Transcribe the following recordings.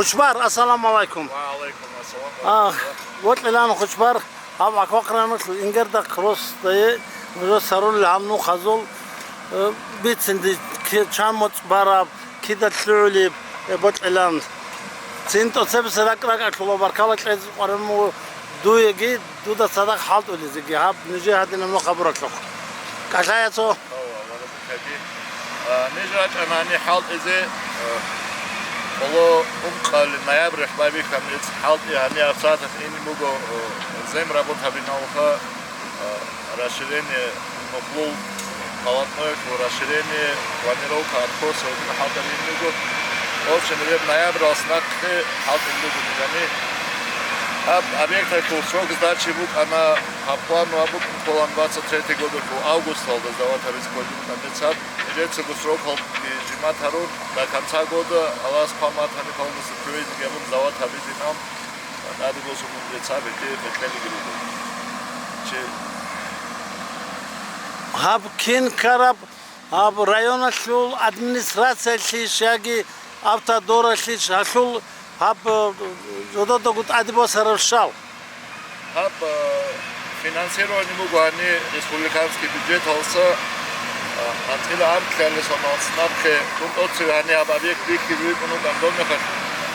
خوشبار السلام عليكم. وعليكم السلام. قلت لنا خوشبار هم أكوكرنا مثل إنجردا كروس ده وجو سرول هم خزول بيت سندي كشامت بارا كده تلولي قلت لنا سنتو سبس رك أكلوا بركالك لازم قرنمو دو يجي دو ده صدق حالته اللي زي هاب نجي هذين ما خبرك لك كشاية سو نجرت أنا حالت إذا والله قال نيابر حبايبي كملت حالت يعني أفسات إني موجو زين رابطها بينهم راشدين مقبول غلطناك وراشدين ونروك أتكوس ودين حالت إني موجو أوبشن اللي نيابر أصناك حالت إني موجو يعني объект срок сдачи бук она плану бук план 23 года по август холда сдавать рискольник на децат идется срок холд жиматару до конца года алас паматани полностью привезли гебун сдавать обязинам надо было чтобы децат идти бетлени группу че хаб кин караб хаб района шул администрация шаги автодора шул هاب زودت دوت عدیباس هرشال. هاب فینانسیرانی موگانی ریسپوبلیکانسکی بودجت هالسا منطقه آرد کلی سامانسناب که اون اوتسی هانی هاب آبیک بیکی روی کنون دندون میخواد.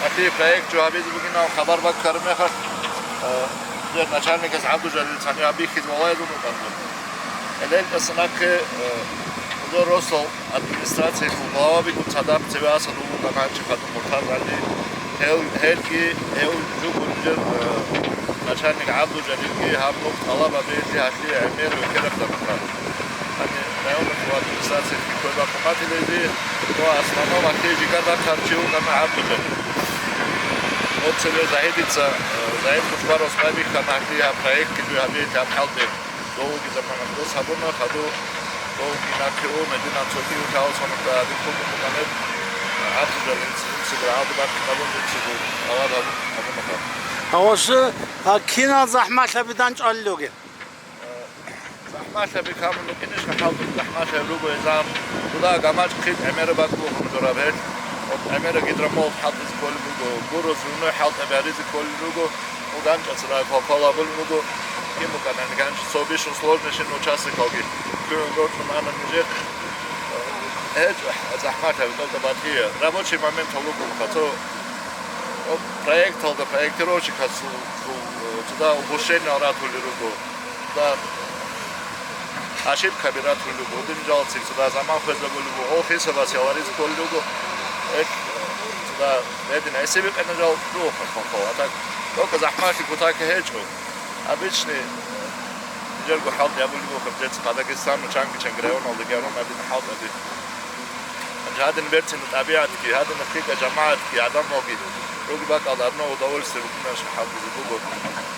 اکی پروژه جو هابیز بگینا خبر باک کار میخواد. در نچارنی که عبدو جلیل ثانی آبیکی زوالای دونو دندون. الان اصلا که دو روسال ادمنستراسی فوقلاوا بیکن صدام سویاس دونو دانچی خدم مرتاز علی. هلكي جوجل начальник عبدو جليل هاب نقط طلبة بيتي هاتلي عمير وكلف دمكان يعني نيوم في администрации في كل بقمات اللي هو أصلاً ما كيجي كذا كارتيو كما عبدو جليل أتصل زاهديتsa زاهد خوشبار أسمابي كان هاتلي проект كده هبيت هاب حالتي دوغي زمان دو سابونا خدو دوغي ناكيو مدينة صوتيو كاوس ونقطة ديكو مكانت عبدو جليل هوش كينا زحمة شبيدانش علوجي. زحمة شبي كامل لكنش كحاول زحمة شبلوجو إزام ودا جماعة خيط أمير باكو مدربات أمير قدر مول حاط كل لوجو بروز ونو حاط أباريز كل لوجو ودانش أسرع كوكالا باللوجو كم كان يعني كانش صوبيش وصلورنش إنه شاسك أوجي كل روت معنا نجيت هيج زحمة شبي بعديه رابطي момент لوجو خاطر проект هذا проект روشي كاسو تدا وبوشين أراتولي لوجو دا اشيب كبيرات لوجو دنجال سيك تدا زمان خزل لوجو أو خيسة بس يواريز كل لوجو تدا بدين هسيبك أنا جال روح خو أتاك لوك زحمة في كوتاك هيج أبيشني جرجو حاط يابو لوجو خبزت قادقستان وشانك شنغريون أو دقيرون أبي حاط أبي هذا نبرت إن طبيعتك هذا نخيك جماعتك عدم موجود روح بقى على أرنو ودول سبكنا شحاب بزبوجو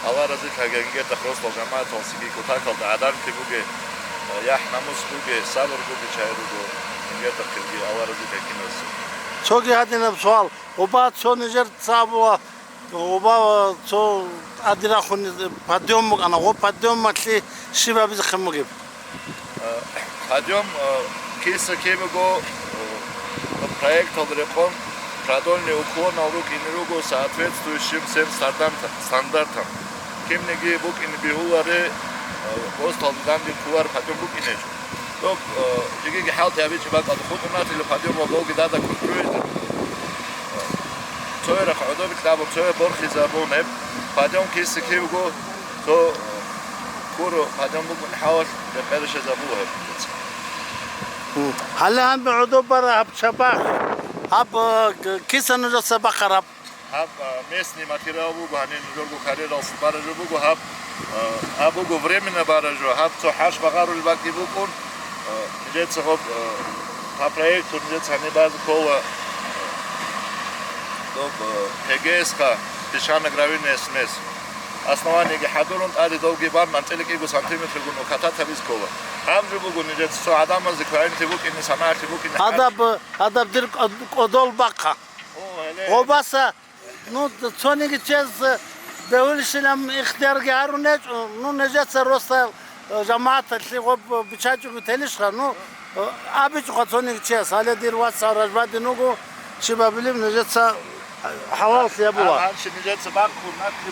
الله رزق هجنجة تخلص لجماعة توصيكي كتاك على عدم تبوجي يا ناموس بوجي صبر بوجي شايرو نجة تخلقي الله رزق هكيناس شو كي هذا نبصال وبعد شو نجر تصابوا وبعد شو أدينا خون بديوم أنا هو بديوم مثلي شباب بيزخموجي بديوم كيس كيبجو проект الرقم продольный уклон на руки и руку соответствующим всем стандартам. Кем неги бук ин бихуларе постал данди кулар патем бук инеж. Donc жиги халт я бич бак адхутнат или патем логи дада культуре. Цойра хадо битабо цой борхи забонеб патем кис кивго то куро патем бук حاول بقرش забуه. هلا هم بعدو برا بشباخ هب كيسة نجس بقرب هب местный материал бугу они нургу карьера сбаражу бугу хаб абугу временно баражу хаб то хаш багару лбаки бугун идется хоб по проекту идется они базу кола доб ХГСК пешана гравийная смесь основание гехадурунт ади долгий бар мантелики гу сантиметр гуну катата бискова хабжу бугу идется то адама зиквайн тибук ин санаат тибук ин адаб дир одол бака обаса ну цоники чез دولشلم اختيار جارونج نو نجات سروستا جماعة اللي هو بتشاجو بتلش خانو أبي تقطعني كذا سالة دير وات سارج بعد نوجو شباب اللي نجات halal ya bu var. هر چی میگه چه بکن نکنی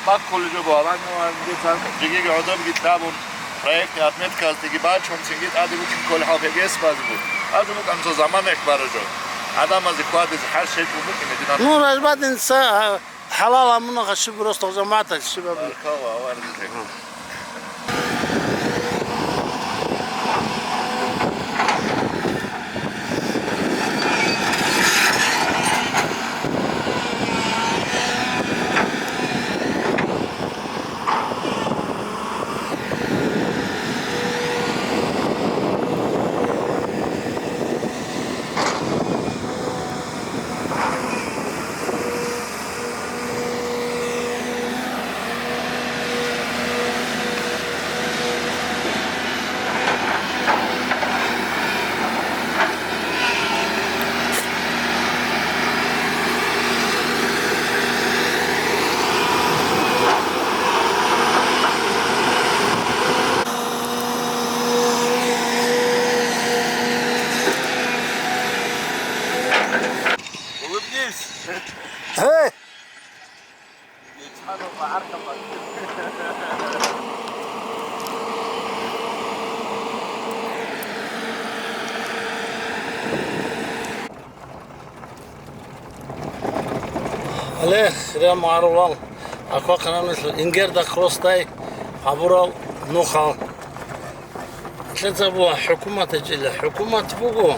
بکن جو باور نمیم میگه دیگه آدم گید نبون پروژه نیت کرد دیگه بعد چون چنگید آدی بود که کل هاپگیس باز بود از اون کم تو زمان اخبار جو آدم از کواد از هر شی بود که میدونم نور بعد انسان halal amına kaşı burası o zaman da kişi böyle. کاوا آورد Hey. عليه خير معروض أكو قناة مثل إنجر دا كروستاي عبورال نوخال ثلاثة بوا حكومة تجيله حكومة بوجو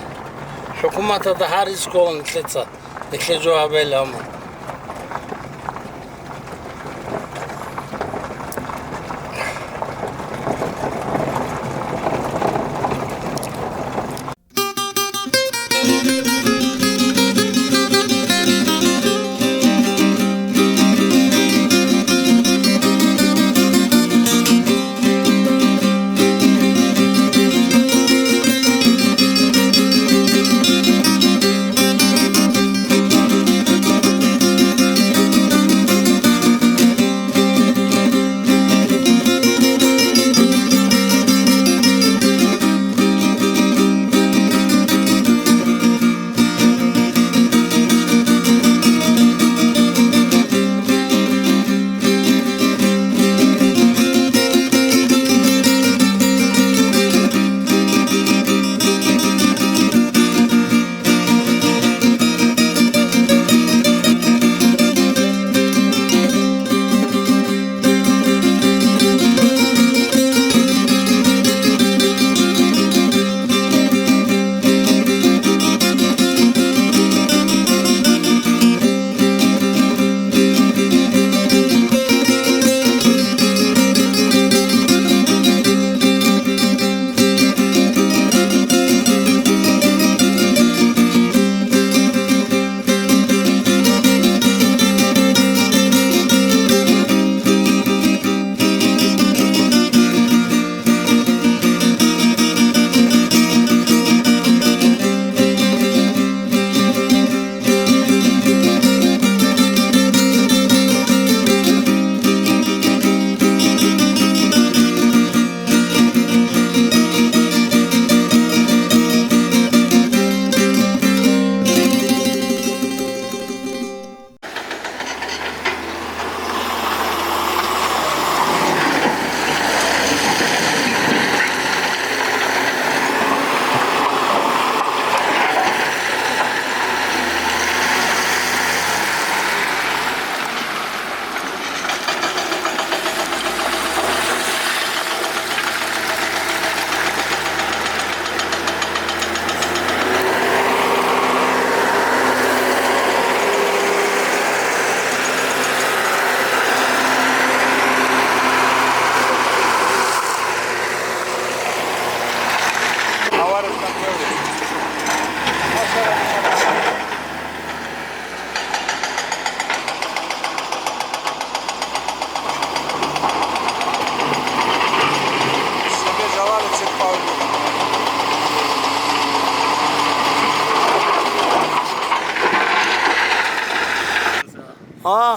حكومة تدهار سكون ثلاثة ثلاثة جواب لهم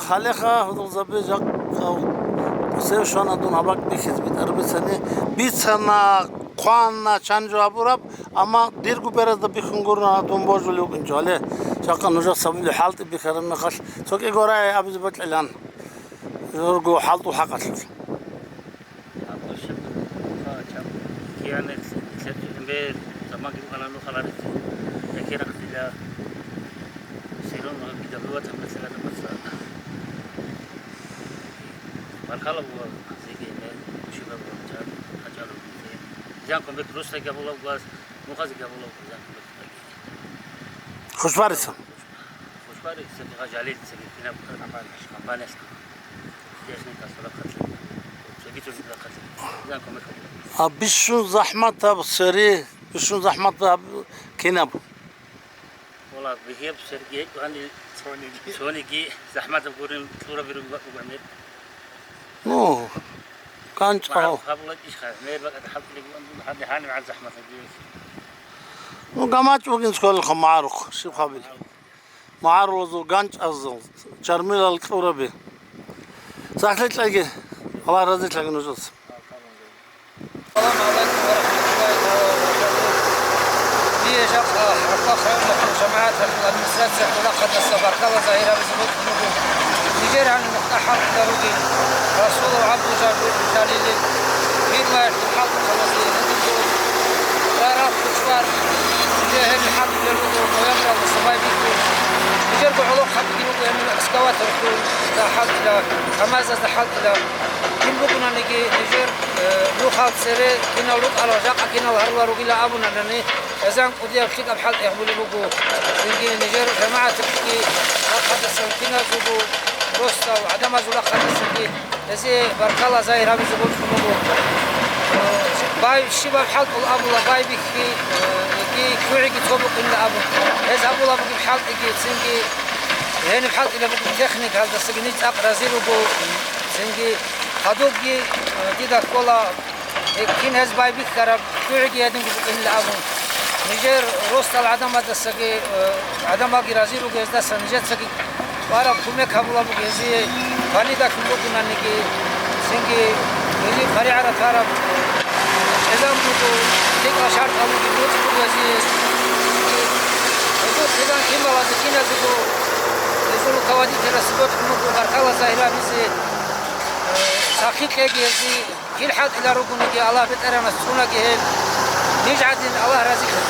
خالقها هذول زبيجك أو سير شو أنا دون هباك بيخز بيت أربع سنة Kuanna çanjo aburap ama dirgu biraz da bir kungurna dombojul yok injale. Şaka nuja sabili halt bir kere mekal. Çok igora abiz batlan. Yorgu haltu hakat. يعني امبارح زمان كانوا قالوا خلاص ذاكرة قليلة يصيرون بدلواتهم مثلا مثلا بالخلا هو زي كده شو بقول جاب أجلو جانكم بكروس تجابوا بس مو خاص جابوا جانكم Hoş varsın. خوش بارك سبي جالين سبي فينا كمبانيس جالسين كسرة خطر سبي تقول خطر جانكم بكروس Bişun zahmet ab seri, bişun zahmet ab kinab. والله بهيب سرقي وعندي سوني جي زحمة بقولين صورة بيروقوا No. Kanç بعمل aho. قبل إيش خاف ما يبقى حد حد حاني مع الزحمة دي No gamaç bugün skol khamaruk. Şu kabil. Mağar ozu ganç azıl. Çarmil al kurabi. Sahlet lagi. Allah razı olsun hocam. السلام عليكم ورحمة الله وبركاته. هي شقة حقا خير لكم جماعات الأدمنستراتسيا كلها قد استبارك الله ظاهرة بزبط نقول نجير عن المقتحر دروجي رسول عبد جليل بيد ما يحب خلصي نقول لا راب كشوار نجير الحق جلوه ويمرا والصباي بيكو نجير بعلوق حق جلوه يمن اسكوات ركول دحال إلى حمازة دحال إلى كم بكنا نجير لوخات سري كنا لوك على جاق كنا الهروا رجلا أبونا لني إذا قدير كيك أبحال يحمل بوجو نجي نجير جماعة تحكي أخذ السنتين زوجو روستا وعدم زولا خد السنتين لذي بركلا زي رامي زوج بوجو باي شباب حال الأبو لا باي بيكي كي كوعي كتوبك إلا أبو إذا أبو لا بيجي بحال يجي سنجي هنا بحال إلا بيجي تكنيك هذا السجنيت أقرأ زيرو بو سنجي خدوجي كده كولا كين هز باي بيك كرب كوعي هذين إلا أبو نيجر روست العدم هذا السجى عدم باقي رازيرو جهز ده نيجر سجى وارا كومي كابولا بجهزي فاني ده كله كنا نيجي سنجي نيجي فري على ثارب إذا مودو تيك أشارت أبو جلوت بجهزي إذا كيم الله ذكينا زكو يزولو كوادي ترسبوت كنوكو بركالة زاهرة بيزي ساقيك جهزي كل حد إلى ركون نجي الله بتأرنا سونا جهل نجعد الله رزقه